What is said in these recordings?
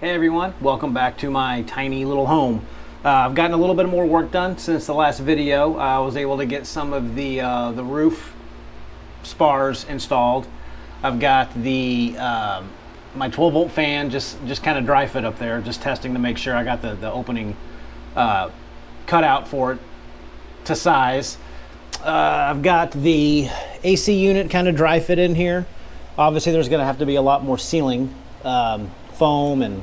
Hey everyone, welcome back to my tiny little home. I've gotten a little bit more work done since the last video. I was able to get some of the roof spars installed. I've got the my 12-volt fan just kind of dry fit up there, just testing to make sure I got the opening cut out for it to size. I've got the AC unit kind of dry fit in here. Obviously there's going to have to be a lot more ceiling foam and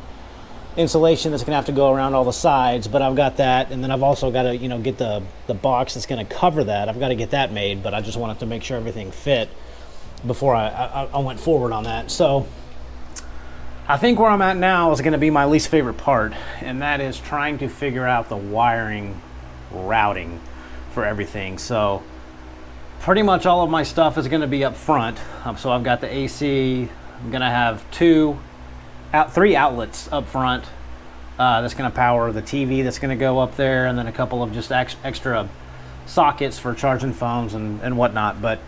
insulation that's going to have to go around all the sides, but I've got that. And then I've also got to get the box that's going to cover that. I've got to get that made, but I just wanted to make sure everything fit before I went forward on that. So I think where I'm at now is going to be my least favorite part, and that is trying to figure out the wiring routing for everything. So pretty much all of my stuff is going to be up front. So I've got the AC. I'm going to have three outlets up front that's going to power the TV that's going to go up there, and then a couple of just extra sockets for charging phones and whatnot. But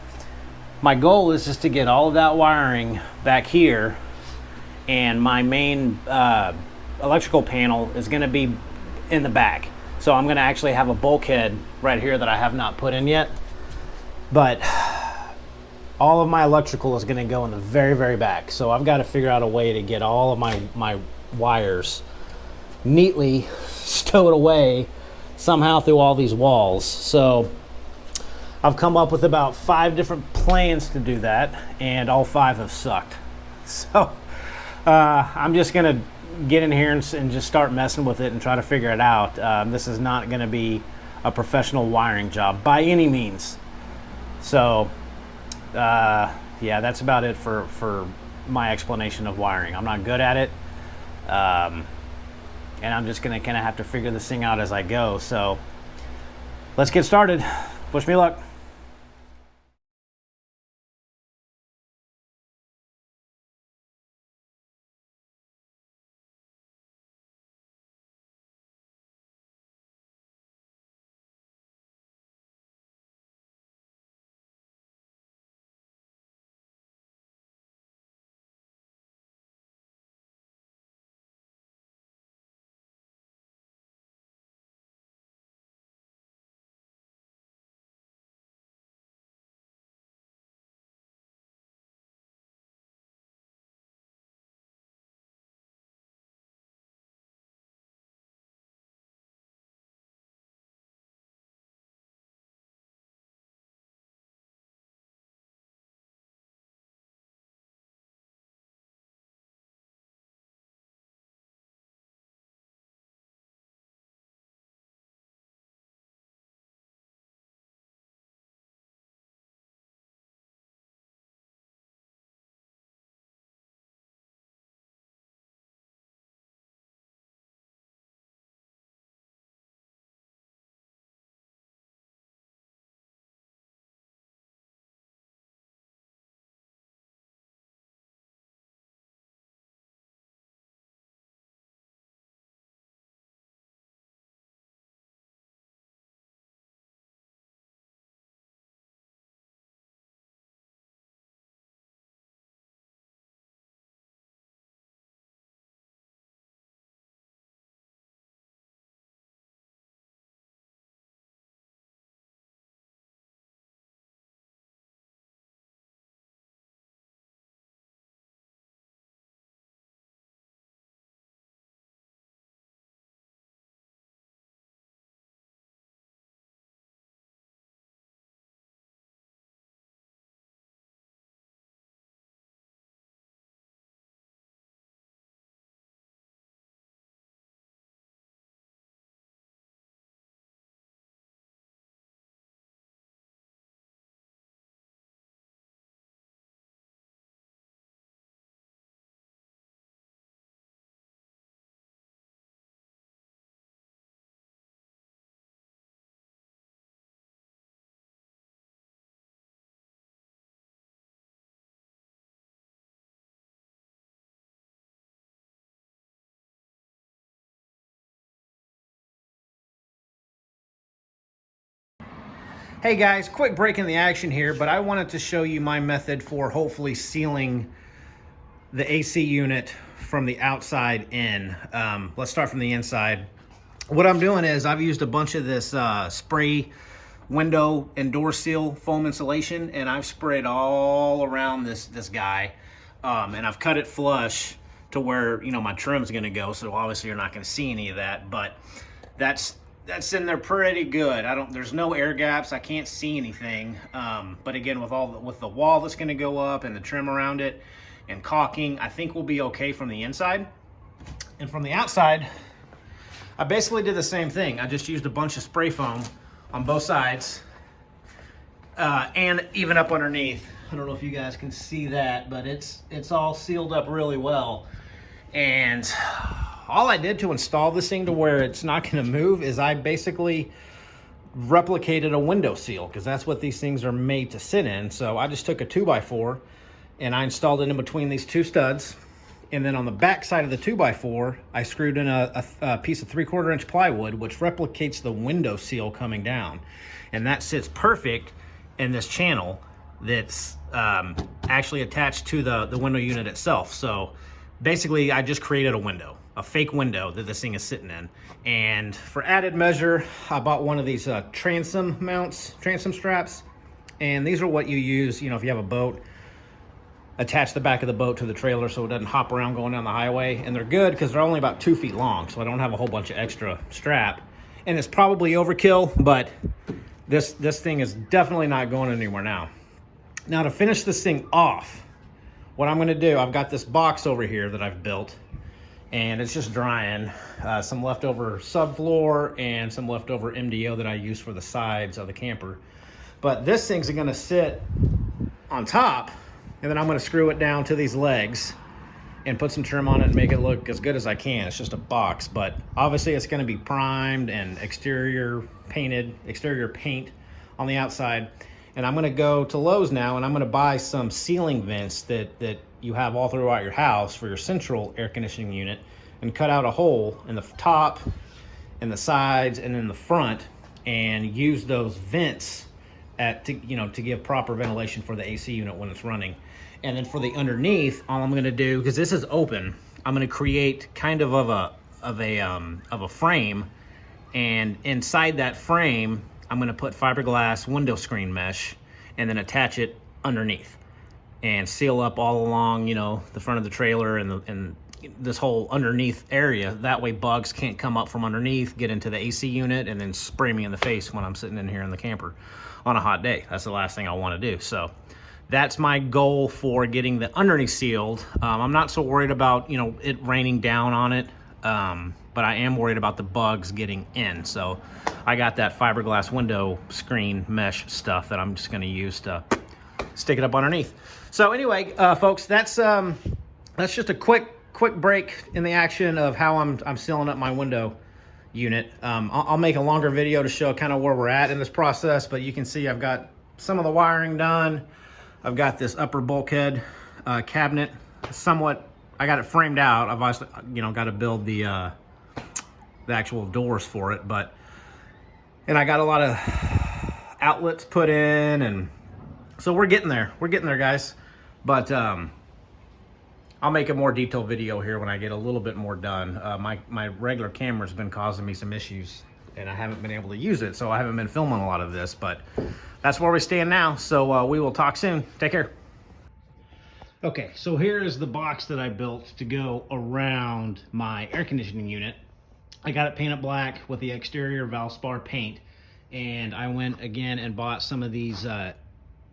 my goal is just to get all of that wiring back here, and my main electrical panel is going to be in the back. So I'm going to actually have a bulkhead right here that I have not put in yet. But all of my electrical is going to go in the very, very back. So I've got to figure out a way to get all of my wires neatly stowed away somehow through all these walls. So I've come up with about 5 different plans to do that, and all 5 have sucked. So I'm just going to get in here and just start messing with it and try to figure it out. This is not going to be a professional wiring job by any means. So yeah, that's about it for my explanation of wiring. I'm not good at it, and I'm just gonna kind of have to figure this thing out as I go. So let's get started. Wish me luck. Hey guys, quick break in the action here, but I wanted to show you my method for hopefully sealing the AC unit from the outside in. Let's start from the inside. What I'm doing is I've used a bunch of this spray window and door seal foam insulation, and I've sprayed all around this guy, and I've cut it flush to where, you know, my trim's gonna go, so obviously you're not gonna see any of that, but that's in there pretty good. There's no air gaps, I can't see anything, but again, with the wall that's gonna go up and the trim around it and caulking, I think we'll be okay from the inside. And from the outside, I basically did the same thing. I just used a bunch of spray foam on both sides, and even up underneath. I don't know if you guys can see that, but it's all sealed up really well. And all I did to install this thing to where it's not gonna move is I basically replicated a window seal, because that's what these things are made to sit in. So I just took a 2x4 and I installed it in between these two studs. And then on the back side of the 2x4, I screwed in a piece of 3/4 inch plywood, which replicates the window seal coming down. And that sits perfect in this channel that's actually attached to the window unit itself. So basically, I just created a window, a fake window that this thing is sitting in. And for added measure, I bought one of these transom mounts, transom straps. And these are what you use, you know, if you have a boat, attach the back of the boat to the trailer so it doesn't hop around going down the highway. And they're good because they're only about 2 feet long, so I don't have a whole bunch of extra strap. And it's probably overkill, but this thing is definitely not going anywhere now. Now, to finish this thing off, what I'm gonna do, I've got this box over here that I've built, and it's just drying. Some leftover subfloor and some leftover MDO that I use for the sides of the camper. But this thing's gonna sit on top, and then I'm gonna screw it down to these legs and put some trim on it and make it look as good as I can. It's just a box, but obviously it's gonna be primed and exterior paint on the outside. And I'm gonna go to Lowe's now, and I'm gonna buy some ceiling vents that you have all throughout your house for your central air conditioning unit, and cut out a hole in the top, in the sides, and in the front, and use those vents to give proper ventilation for the AC unit when it's running. And then for the underneath, all I'm going to do, because this is open, I'm going to create kind of a frame, and inside that frame, I'm going to put fiberglass window screen mesh, and then attach it underneath, and seal up all along, you know, the front of the trailer and this whole underneath area. That way, bugs can't come up from underneath, get into the AC unit, and then spray me in the face when I'm sitting in here in the camper on a hot day. That's the last thing I want to do. So that's my goal for getting the underneath sealed. I'm not so worried about, you know, it raining down on it, but I am worried about the bugs getting in. So I got that fiberglass window screen mesh stuff that I'm just going to use to stick it up underneath. So anyway, folks, that's just a quick break in the action of how I'm sealing up my window unit. I'll make a longer video to show kind of where we're at in this process, but you can see I've got some of the wiring done. I've got this upper bulkhead cabinet somewhat, I got it framed out. I've also, you know, got to build the actual doors for it, and I got a lot of outlets put in, and so we're getting there, guys. But I'll make a more detailed video here when I get a little bit more done. My regular camera's been causing me some issues, and I haven't been able to use it, so I haven't been filming a lot of this, but that's where we stand now. So we will talk soon. Take care. Okay, so here is the box that I built to go around my air conditioning unit. I got it painted black with the exterior Valspar paint, and I went again and bought some of these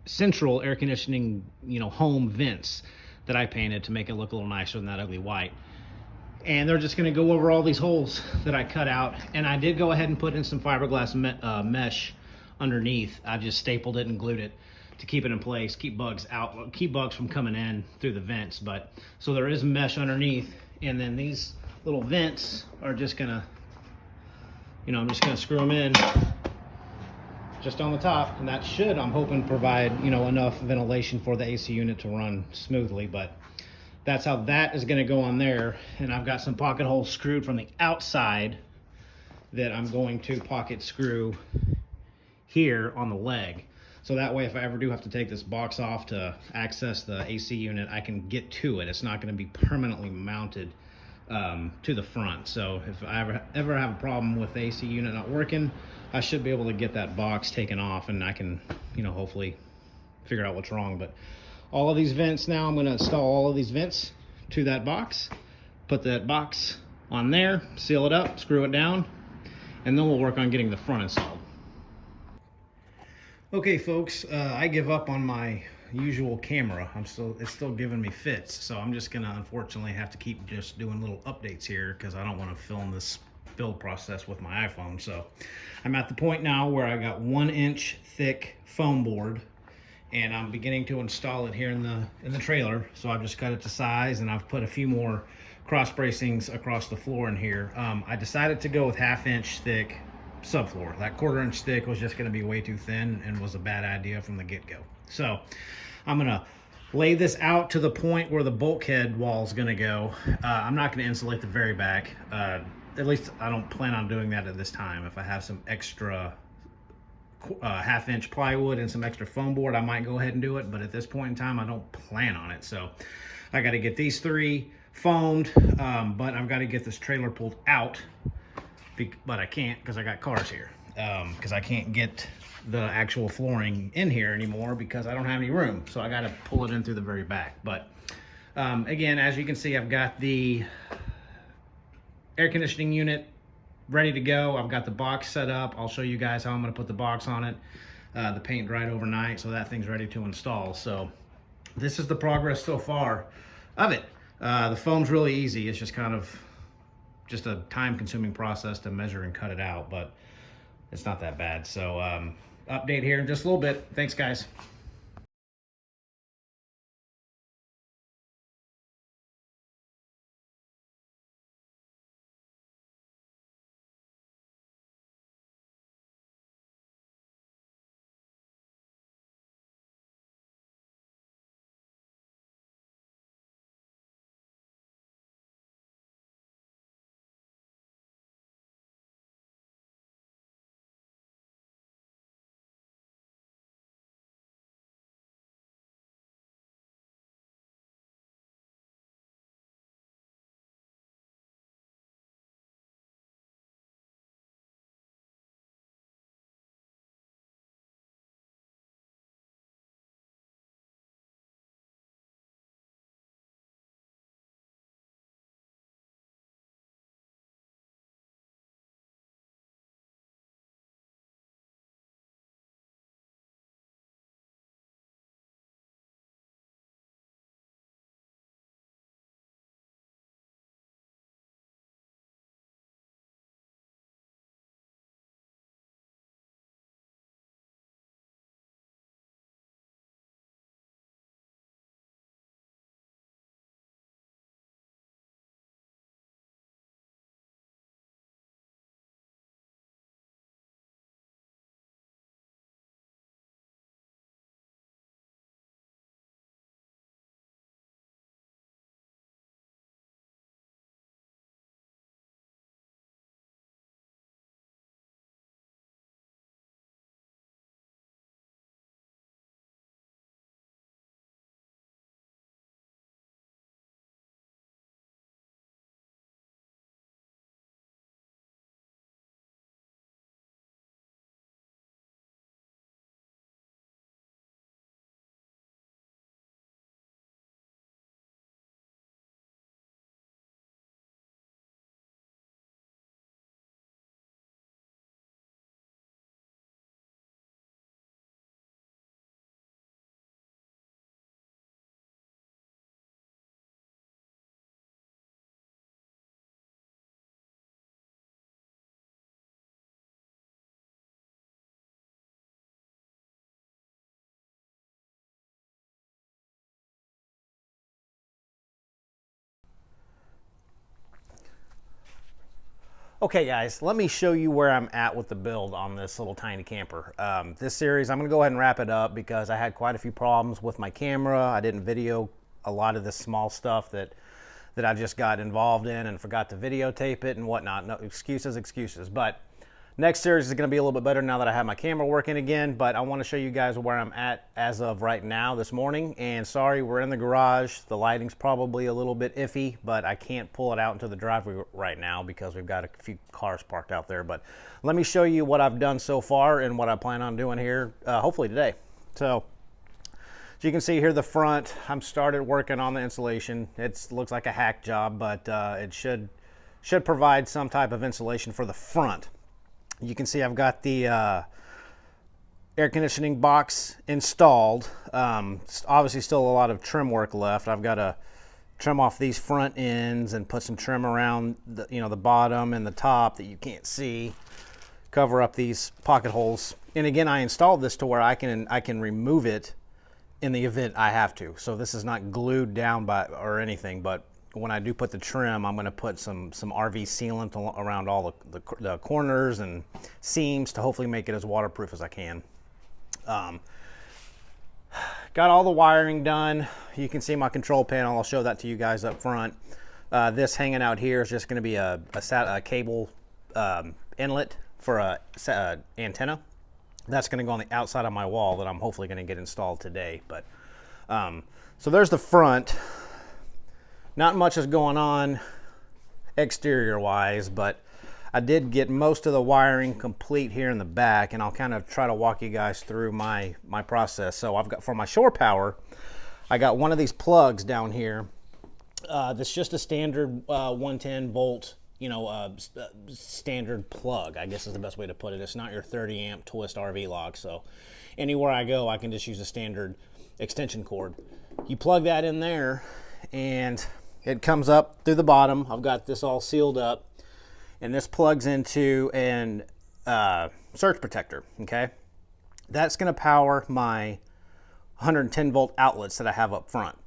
central air conditioning, you know, home vents that I painted to make it look a little nicer than that ugly white. And they're just gonna go over all these holes that I cut out, and I did go ahead and put in some fiberglass mesh underneath. I just stapled it and glued it to keep it in place, keep bugs out, keep bugs from coming in through the vents. But so there is mesh underneath, and then these little vents are just gonna, you know, I'm just gonna screw them in just on the top, and that should, I'm hoping, provide, you know, enough ventilation for the AC unit to run smoothly. But that's how that is gonna go on there. And I've got some pocket holes screwed from the outside that I'm going to pocket screw here on the leg. So that way, if I ever do have to take this box off to access the AC unit, I can get to it. It's not going to be permanently mounted to the front. So if I ever have a problem with the AC unit not working, I should be able to get that box taken off, and I can, you know, hopefully figure out what's wrong. But all of these vents now, I'm going to install all of these vents to that box, put that box on there, seal it up, screw it down, and then we'll work on getting the front installed. Okay folks, I give up on my usual camera. It's still giving me fits, so I'm just gonna unfortunately have to keep just doing little updates here because I don't want to film this build process with my iPhone. So I'm at the point now where I got 1 inch thick foam board, and I'm beginning to install it here in the trailer. So I've just cut it to size, and I've put a few more cross bracings across the floor in here. I decided to go with 1/2 inch thick subfloor. That 1/4 inch thick was just going to be way too thin and was a bad idea from the get-go. So I'm going to lay this out to the point where the bulkhead wall is going to go. I'm not going to insulate the very back. At least I don't plan on doing that at this time. If I have some extra 1/2 inch plywood and some extra foam board, I might go ahead and do it, but at this point in time I don't plan on it. So I got to get these 3 foamed, but I've got to get this trailer pulled out, but I can't because I got cars here, because I can't get the actual flooring in here anymore because I don't have any room. So I got to pull it in through the very back. But again, as you can see, I've got the air conditioning unit ready to go. I've got the box set up. I'll show you guys how I'm going to put the box on it. The paint dried overnight, so that thing's ready to install. So this is the progress so far of it. The foam's really easy. It's just kind of just a time-consuming process to measure and cut it out, but it's not that bad. So update here in just a little bit. Thanks, guys. Okay guys, let me show you where I'm at with the build on this little tiny camper. This series, I'm gonna go ahead and wrap it up because I had quite a few problems with my camera. I didn't video a lot of this small stuff that I just got involved in and forgot to videotape it and whatnot. No excuses. But Next series is going to be a little bit better now that I have my camera working again, but I want to show you guys where I'm at as of right now this morning. And sorry, we're in the garage. The lighting's probably a little bit iffy, but I can't pull it out into the driveway right now because we've got a few cars parked out there. But let me show you what I've done so far and what I plan on doing here, hopefully today. So as you can see here, the front, I'm started working on the insulation. It looks like a hack job, but it should provide some type of insulation for the front. You can see I've got the air conditioning box installed. Obviously still a lot of trim work left. I've got to trim off these front ends and put some trim around the, the bottom and the top that you can't see. Cover up these pocket holes. And again, I installed this to where I can remove it in the event I have to. So this is not glued down or anything, but when I do put the trim, I'm going to put some RV sealant around all the corners and seams to hopefully make it as waterproof as I can. Got all the wiring done. You can see my control panel. I'll show that to you guys up front. This hanging out here is just going to be a cable inlet for a antenna. That's going to go on the outside of my wall that I'm hopefully going to get installed today. But so there's the front. Not much is going on exterior wise, but I did get most of the wiring complete here in the back, and I'll kind of try to walk you guys through my process. So I've got, for my shore power, I got one of these plugs down here. That's just a standard 110 volt, standard plug, I guess is the best way to put it. It's not your 30 amp twist RV lock. So anywhere I go, I can just use a standard extension cord. You plug that in there and it comes up through the bottom. I've got this all sealed up, and this plugs into an surge protector, okay? That's gonna power my 110 volt outlets that I have up front.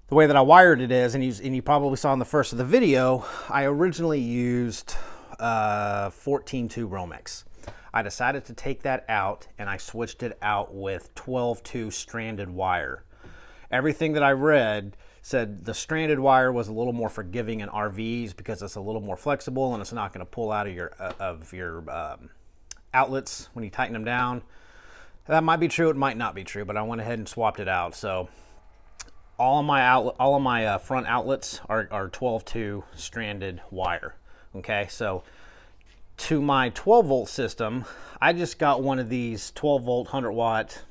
The way that I wired it is, and you probably saw in the first of the video, I originally used 14-2 Romex. I decided to take that out, and I switched it out with 12-2 stranded wire. Everything that I read said the stranded wire was a little more forgiving in RVs because it's a little more flexible and it's not going to pull out of your outlets when you tighten them down. That might be true, it might not be true, but I went ahead and swapped it out. So all of my front outlets are 12-2 stranded wire. Okay, so to my 12 volt system, I just got one of these 12 volt 100 watt.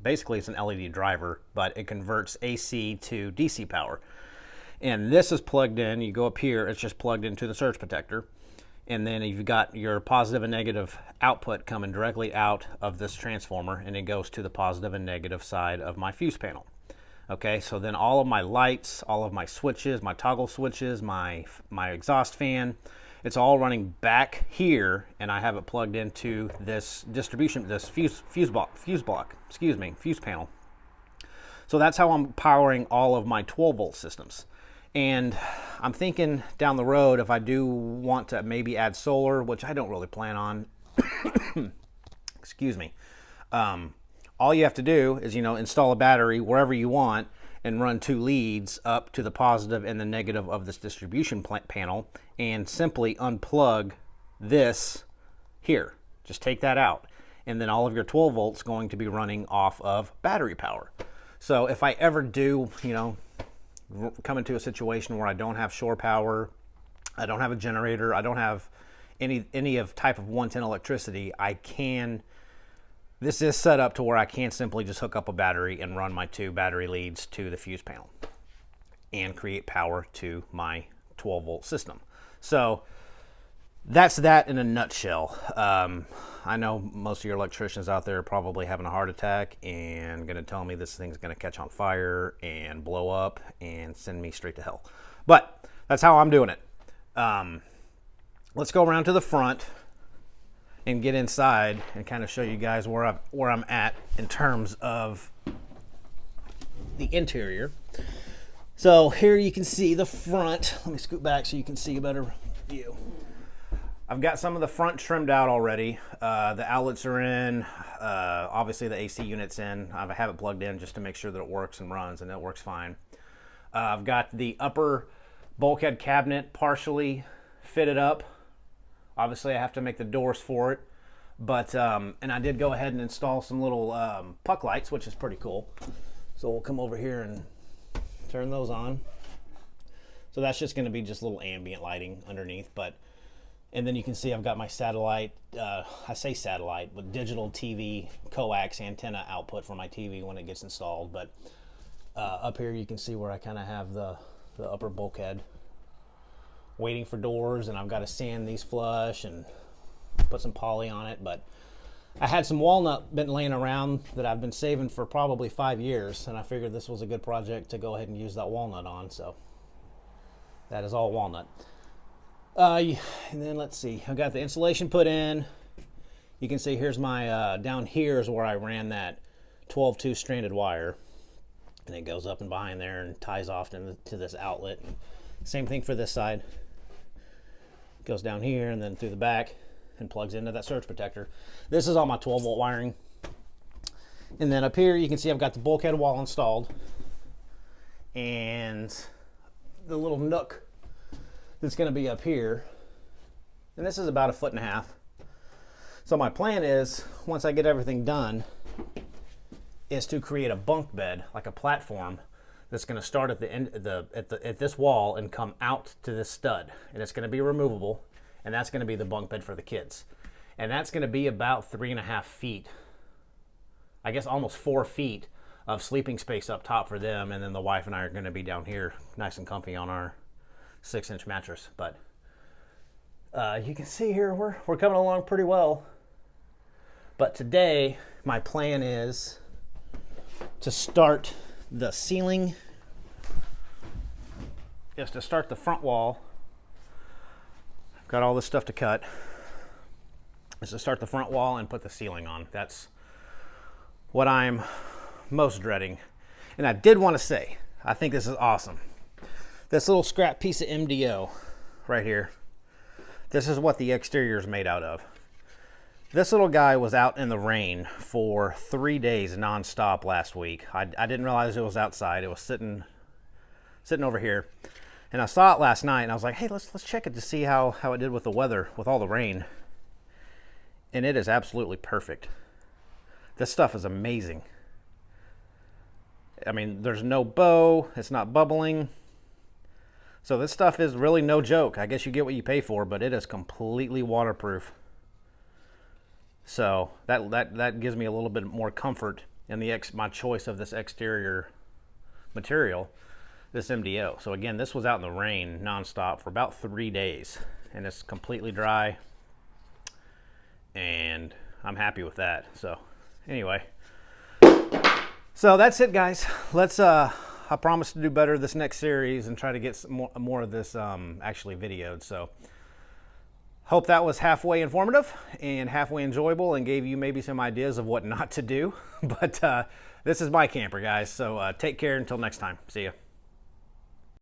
Basically, it's an LED driver, but it converts AC to DC power. And this is plugged in. You go up here, it's just plugged into the surge protector. And then you've got your positive and negative output coming directly out of this transformer, and it goes to the positive and negative side of my fuse panel. Okay, so then all of my lights, all of my switches, my toggle switches, my exhaust fan, it's all running back here, and I have it plugged into this fuse panel. So that's how I'm powering all of my 12 volt systems. And I'm thinking down the road, if I do want to maybe add solar, which I don't really plan on, excuse me, all you have to do is, install a battery wherever you want and run 2 leads up to the positive and the negative of this distribution panel and simply unplug this here. Just take that out. And then all of your 12 volts going to be running off of battery power. So if I ever do, come into a situation where I don't have shore power, I don't have a generator, I don't have any of type of 110 electricity, this is set up to where I can simply just hook up a battery and run my 2 battery leads to the fuse panel and create power to my 12 volt system. So that's that in a nutshell. I know most of your electricians out there are probably having a heart attack and going to tell me this thing's going to catch on fire and blow up and send me straight to hell. But that's how I'm doing it. Let's go around to the front and get inside and kind of show you guys where I'm at in terms of the interior. So here you can see the front. Let me scoot back so you can see a better view. I've got some of the front trimmed out already. The outlets are in. Obviously the AC unit's in. I have it plugged in just to make sure that it works and runs, and it works fine. I've got the upper bulkhead cabinet partially fitted up Obviously, I have to make the doors for it, but and I did go ahead and install some little puck lights, which is pretty cool. So we'll come over here and turn those on. So that's just going to be just little ambient lighting underneath, and then you can see I've got my satellite, I say satellite, with digital TV coax antenna output for my TV when it gets installed. But up here you can see where I kind of have the upper bulkhead waiting for doors, and I've got to sand these flush and put some poly on it. But I had some walnut been laying around that I've been saving for probably 5 years, and I figured this was a good project to go ahead and use that walnut on. So that is all walnut. And then let's see, I've got the insulation put in. You can see here's my, down here is where I ran that 12-2 stranded wire. And it goes up and behind there and ties off to this outlet. And same thing for this side. Goes down here and then through the back and plugs into that surge protector. This is all my 12-volt wiring. And then up here you can see I've got the bulkhead wall installed. And the little nook that's going to be up here, and this is about 1.5 feet. So my plan is, once I get everything done, is to create a bunk bed, like a platform, that's going to start at the end at this wall and come out to this stud, and it's going to be removable, and that's going to be the bunk bed for the kids, and that's going to be about 3.5 feet, I guess almost 4 feet of sleeping space up top for them, and then the wife and I are going to be down here nice and comfy on our 6-inch mattress. But you can see here we're coming along pretty well. But today my plan is to start the ceiling, is to start the front wall. I've got all this stuff to cut. Is to start the front wall and put the ceiling on. That's what I'm most dreading. And I did want to say, I think this is awesome. This little scrap piece of MDO right here, this is what the exterior is made out of. This little guy was out in the rain for 3 days nonstop last week. I didn't realize it was outside. It was sitting over here. And I saw it last night and I was like, hey, let's check it to see how it did with the weather, with all the rain. And it is absolutely perfect. This stuff is amazing. I mean, there's no bow, it's not bubbling. So this stuff is really no joke. I guess you get what you pay for, but it is completely waterproof. So that gives me a little bit more comfort in my choice of this exterior material, this MDO. So again, this was out in the rain nonstop for about 3 days, and it's completely dry, and I'm happy with that. So anyway, so that's it, guys. I promise to do better this next series and try to get some more of this actually videoed. So hope that was halfway informative and halfway enjoyable and gave you maybe some ideas of what not to do. But this is my camper, guys. So take care until next time. See ya.